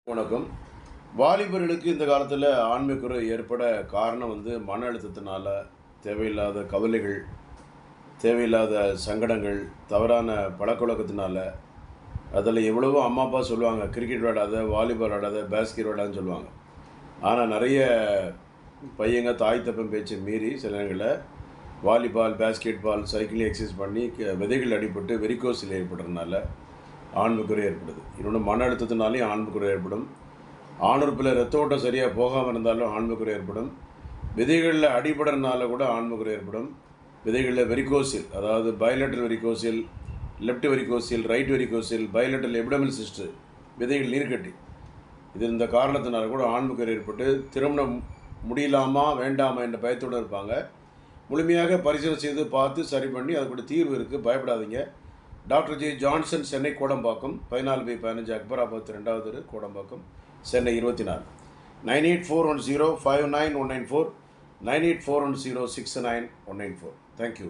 வணக்கம். வாலிபர்களுக்கு இந்த காலத்தில் ஆண்மைக்குறை ஏற்பட காரணம் மன அழுத்தத்தினால, தேவையில்லாத கவலைகள், தேவையில்லாத சங்கடங்கள், தவறான பழக்கவழக்கத்தினால. அதில் எவ்வளவோ அம்மா அப்பா சொல்லுவாங்க, கிரிக்கெட் விளையாடாத, வாலிபால் விளையாடாத, பேஸ்கெட் விளையாடான்னு சொல்லுவாங்க. ஆனால் நிறைய பையங்க தாய் தப்பன் பேச்சை மீறி சில நேரங்களில் volleyball, basketball, cycling exercise பண்ணி விதைகள் அடிபட்டு வெரிகோஸில் ஏற்படுறதுனால ஆண்மைக்குறை ஏற்படுது. இன்னொன்று மன அழுத்தத்தினாலேயும் ஆண்மைக்குறை ஏற்படும். ஆணுறுப்பில் ரத்த ஓட்டம் சரியாக போகாமல் இருந்தாலும் ஆண்மைக்குறை ஏற்படும். விதைகளில் அடிபடுறதுனால கூட ஆண்மைக்குறை ஏற்படும். விதைகளில் வெரிகோசில், அதாவது bilateral varicocele, left varicocele, right varicocele, bilateral epididymal cyst, விதைகள் நீர்க்கட்டி. இது இந்த காரணத்தினால கூட ஆண்மைக்குறை ஏற்பட்டு திருமணம் முடியலாமா வேண்டாமா என்ற பயத்தோடு இருப்பாங்க. முழுமையாக பரிசீலனை செய்து பார்த்து சரி பண்ணி அதுக்கூட தீர்வு இருக்குது, பயப்படாதீங்க. Doctor J Johnson, Chennai Kodambakkam, 14/15 Akbarabad 2வது தெரு, கோடம்பாக்கம், சென்னை 24. 9841059194, 9841069194. தேங்க்யூ.